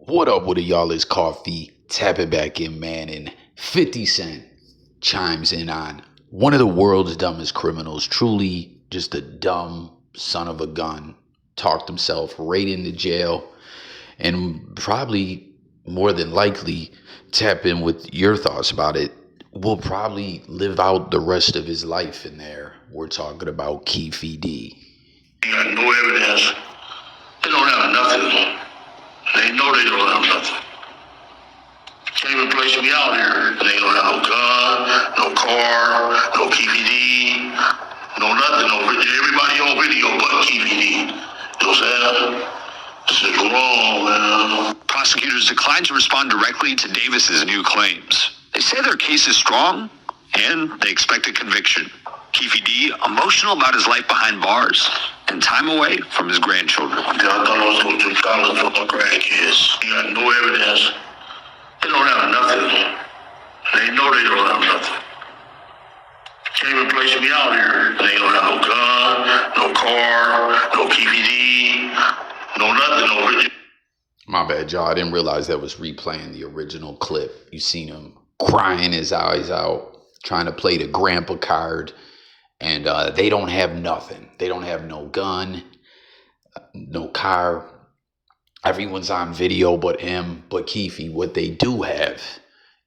What up with it, y'all? It's Coffee. Tap it back in, man. And 50 Cent chimes in on one of the world's dumbest criminals. Truly just a dumb son of a gun. Talked himself right into jail. And probably more than likely tap in with your thoughts about it. Will probably live out the rest of his life in there. We're talking about Keefe D. You got no evidence. They don't have nothing. They know they don't have nothing. Can't even place me out here. They don't have no gun, no car, no KPD, no nothing. No, everybody on video but KPD. You know what I'm saying? This is wrong, man. Prosecutors declined to respond directly to Davis's new claims. They say their case is strong, and they expect a conviction. Keefe D, emotional about his life behind bars and time away from his grandchildren. I thought I was going to do college for my grandkids. You got no evidence. They don't have nothing. They know they don't have nothing. Can't even place me out here. They don't have no gun, no car, no KPD, no nothing, no video. My bad, y'all. I didn't realize that was replaying the original clip. You seen him crying his eyes out, trying to play the grandpa card. And they don't have nothing. They don't have no gun, no car. Everyone's on video but him, but Keefe. What they do have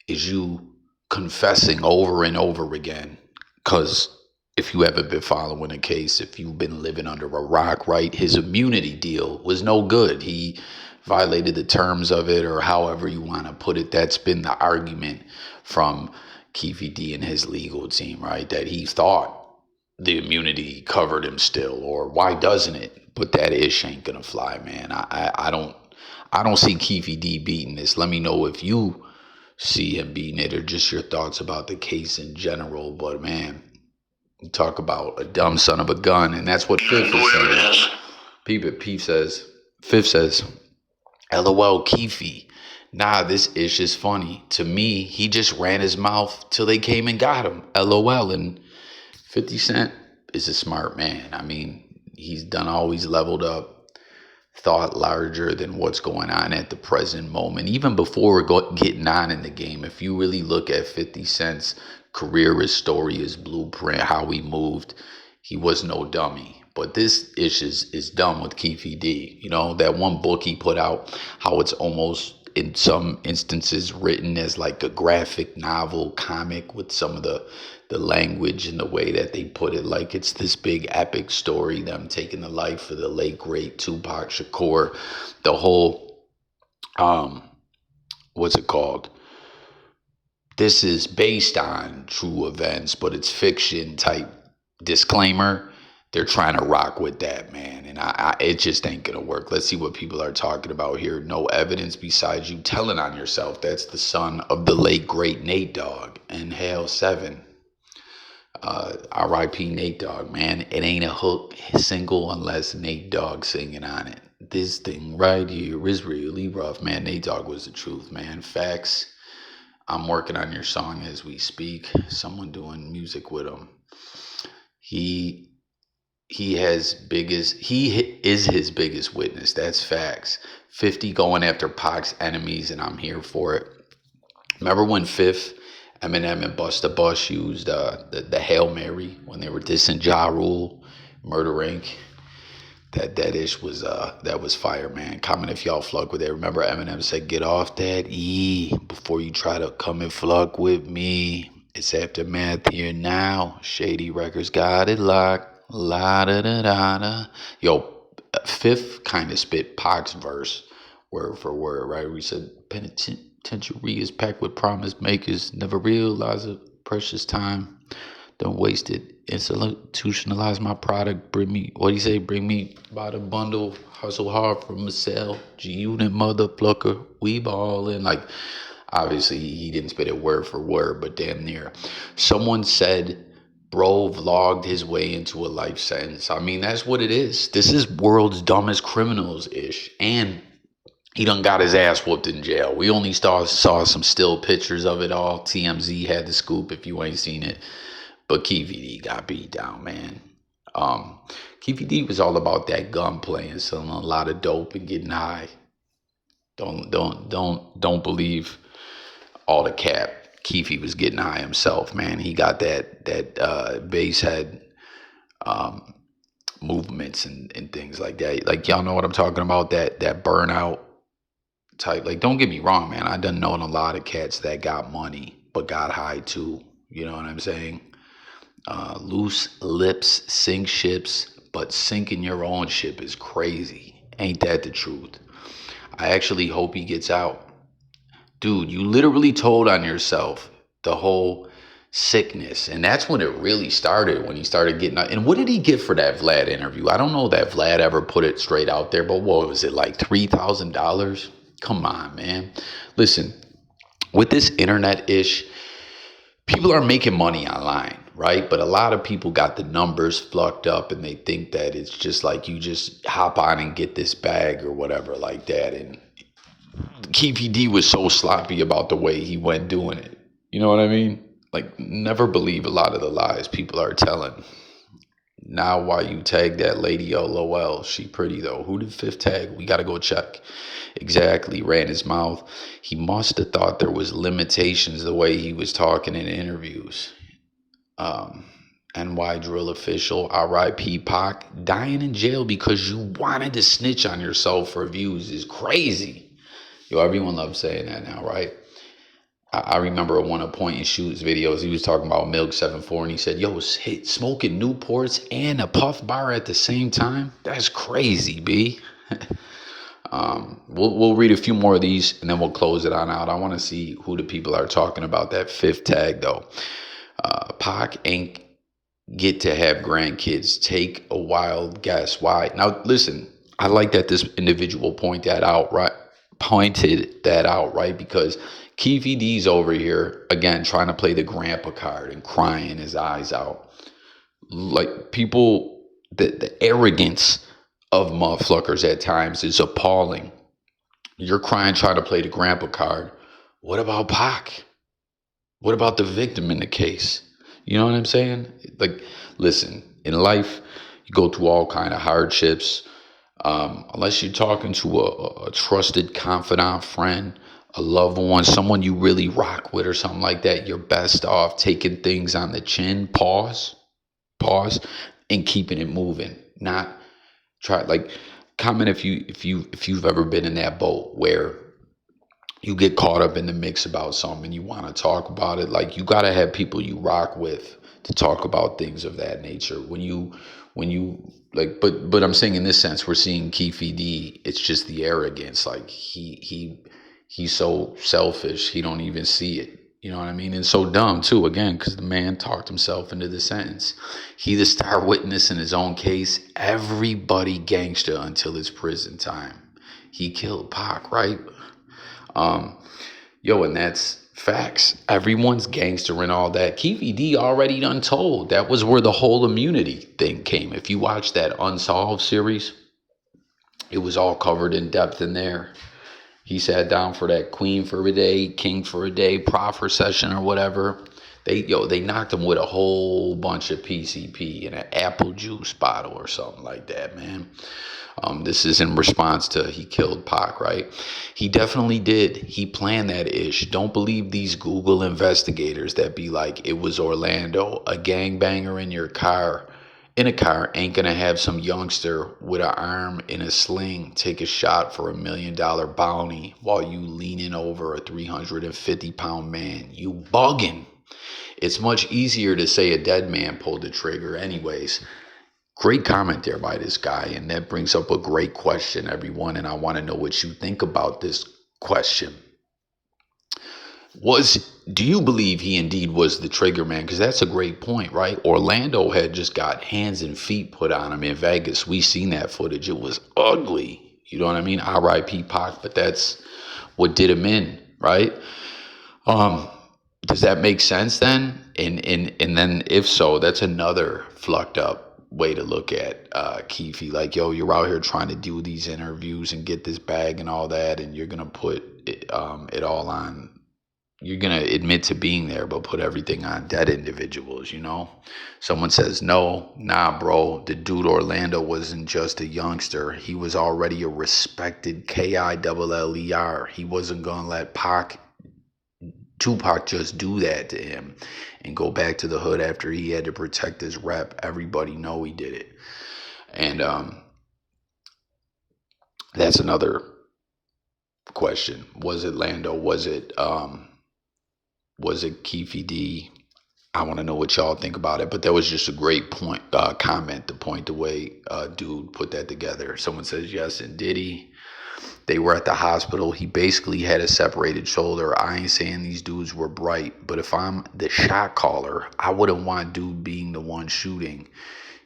is you confessing over and over again. Because if you haven't been following a case, if you've been living under a rock, right, his immunity deal was no good. He violated the terms of it, or however you want to put it. That's been the argument from Keefe D and his legal team, right, that he thought the immunity covered him still, or why doesn't it? But that ish ain't gonna fly, man. I don't see Keefe D beating this. Let me know if you see him beating it, or just your thoughts about the case in general. But man, you talk about a dumb son of a gun, and that's what Fifth is saying. Fifth says, LOL Keefe. Nah, this ish is funny. To me, he just ran his mouth till they came and got him. LOL. And 50 Cent is a smart man. I mean, he's always leveled up, thought larger than what's going on at the present moment. Even before getting on in the game, if you really look at 50 Cent's career, his story, his blueprint, how he moved, he was no dummy. But this issue is dumb with Keefe D. You know, that one book he put out, how it's almost in some instances written as like a graphic novel comic with some of the language and the way that they put it, like it's this big epic story, them taking the life of the late great Tupac Shakur, the whole what's it called, this is based on true events but it's fiction type disclaimer. They're trying to rock with that, man, and it just ain't gonna work. Let's see what people are talking about here. No evidence besides you telling on yourself. That's the son of the late great Nate Dogg and Hale 7. R.I.P. Nate Dogg, man. It ain't a hook single unless Nate Dogg singing on it. This thing right here is really rough, man. Nate Dogg was the truth, man. Facts. I'm working on your song as we speak. Someone doing music with him. He is his biggest witness. That's facts. 50 going after Pac's enemies, and I'm here for it. Remember when Fifth, Eminem, and Busta Bus used the Hail Mary when they were dissing Ja Rule, Murder Inc. That ish was that was fire, man. Comment if y'all flug with it. Remember Eminem said, "Get off that E before you try to come and flug with me." It's aftermath here now. Shady Records got it locked. La da da da da. Yo, Fifth kind of spit Pac's verse word for word, right? We said penitentiary is packed with promise makers. Never realize a precious time. Don't waste it. Institutionalize my product. Bring me, what do you say? Bring me by the bundle. Hustle hard from a cell. G-Unit mother plucker. We ballin'. Like, obviously, he didn't spit it word for word, but damn near. Someone said bro vlogged his way into a life sentence. I mean, that's what it is. This is world's dumbest criminals-ish. And he done got his ass whooped in jail. We only saw some still pictures of it all. TMZ had the scoop if you ain't seen it. But Keefe D got beat down, man. Keefe D was all about that gunplay and selling a lot of dope and getting high. Don't believe all the cap. Keefe was getting high himself, man. He got that bass head movements and things like that. Like y'all know what I'm talking about. That burnout type. Like, don't get me wrong, man. I done known a lot of cats that got money but got high too. You know what I'm saying? Loose lips sink ships, but sinking your own ship is crazy. Ain't that the truth? I actually hope he gets out. Dude, you literally told on yourself the whole sickness. And that's when it really started, when he started getting out. And what did he get for that Vlad interview? I don't know that Vlad ever put it straight out there, but what was it, like $3,000? Come on, man. Listen, with this internet ish, people are making money online, right? But a lot of people got the numbers fucked up and they think that it's just like you just hop on and get this bag or whatever like that. And Keefe D was so sloppy about the way he went doing it. You know what I mean? Like, never believe a lot of the lies people are telling. Now, why you tag that lady LOL? She pretty though. Who did Fifth tag? We gotta go check. Exactly, ran his mouth. He must have thought there was limitations the way he was talking in interviews. NY drill official, RIP Pac, dying in jail because you wanted to snitch on yourself for views is crazy. Yo, everyone loves saying that now, right? I remember one of Point and Shoot's videos, he was talking about Milk 74, and he said, yo, smoking Newports and a puff bar at the same time? That's crazy, B. We'll read a few more of these, and then we'll close it on out. I want to see who the people are talking about that Fifth tag, though. Pac ain't get to have grandkids. Take a wild guess. Why? Now, listen, I like that this individual pointed that out, right? Because Keefe D's over here, again, trying to play the grandpa card and crying his eyes out. Like, people, the arrogance of motherfuckers at times is appalling. You're crying trying to play the grandpa card. What about Pac? What about the victim in the case? You know what I'm saying? Like, listen, in life, you go through all kind of hardships. Unless you're talking to a trusted confidant friend, a loved one, someone you really rock with or something like that, you're best off taking things on the chin, pause, and keeping it moving. Not try, like, comment if you've ever been in that boat where you get caught up in the mix about something and you want to talk about it. Like, you got to have people you rock with to talk about things of that nature. When you like, but I'm saying in this sense, we're seeing Keefe D, it's just the arrogance. Like, he's so selfish, he don't even see it. You know what I mean? And so dumb too, again, because the man talked himself into the sentence. He the star witness in his own case. Everybody gangster until his prison time. He killed Pac, right? And that's facts. Everyone's gangster and all that. Keefe D already done told. That was where the whole immunity thing came. If you watch that Unsolved series, it was all covered in depth in there. He sat down for that Queen for a day, King for a day, Proffer session or whatever. They knocked him with a whole bunch of PCP in an apple juice bottle or something like that, man. This is in response to he killed Pac, right? He definitely did. He planned that ish. Don't believe these Google investigators that be like, it was Orlando. A gangbanger in a car ain't gonna have some youngster with an arm in a sling take a shot for $1 million bounty while you leaning over a 350-pound man. You bugging. It's much easier to say a dead man pulled the trigger anyways. Great comment there by this guy, and that brings up a great question, everyone, and I want to know what you think about this question. Do you believe he indeed was the trigger man? Because that's a great point, right? Orlando had just got hands and feet put on him in Vegas. We seen that footage. It was ugly. You know what I mean? R.I.P. Pac, but that's what did him in, right? Does that make sense then? And then if so, that's another fucked up way to look at Keefe. Like, yo, you're out here trying to do these interviews and get this bag and all that, and you're gonna put it all on you're going to admit to being there, but put everything on dead individuals, you know? Someone says, no, nah, bro. The dude Orlando wasn't just a youngster. He was already a respected KILLER. He wasn't going to let Tupac just do that to him and go back to the hood after he had to protect his rep. Everybody know he did it. And that's another question. Was it Lando? Was it Keefe D? I want to know what y'all think about it. But that was just a great point, comment to point the way dude put that together. Someone says yes, and did he? They were at the hospital. He basically had a separated shoulder. I ain't saying these dudes were bright, but if I'm the shot caller, I wouldn't want dude being the one shooting.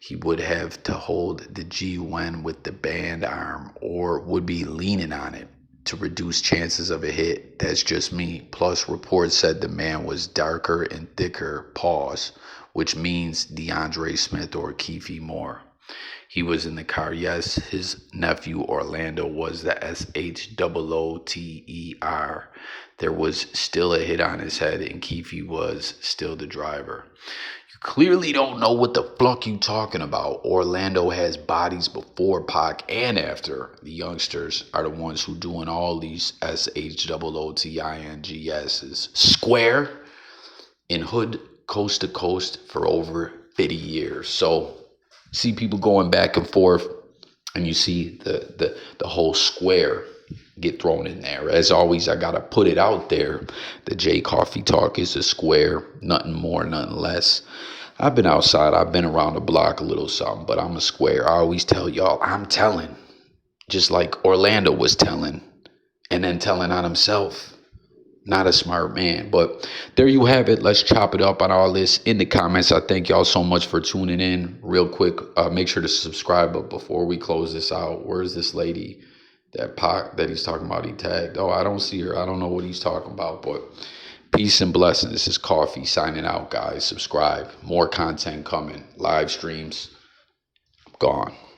He would have to hold the GUN with the band arm or would be leaning on it to reduce chances of a hit. That's just me. Plus, reports said the man was darker and thicker, pause, which means DeAndre Smith or Keefe Moore. He was in the car. Yes, his nephew Orlando was the SHOOPER. There was still a hit on his head, and Keefe was still the driver. You clearly don't know what the fuck you talking about. Orlando has bodies before Pac and after. The youngsters are the ones who doing all these SHOOTINGSs. Square in hood coast to coast for over 50 years. So see people going back and forth, and you see the whole square get thrown in there. As always, I gotta put it out there. The J Coffee Talk is a square, nothing more, nothing less. I've been outside, I've been around the block a little something, but I'm a square. I always tell y'all, I'm telling, just like Orlando was telling, and then telling on himself. Not a smart man. But there you have it. Let's chop it up on all this in the comments. I thank y'all so much for tuning in. Real quick, make sure to subscribe. But before we close this out, where's this lady that he's talking about? He tagged. Oh, I don't see her. I don't know what he's talking about. But peace and blessings. This is Coffee signing out, guys. Subscribe. More content coming. Live streams. Gone.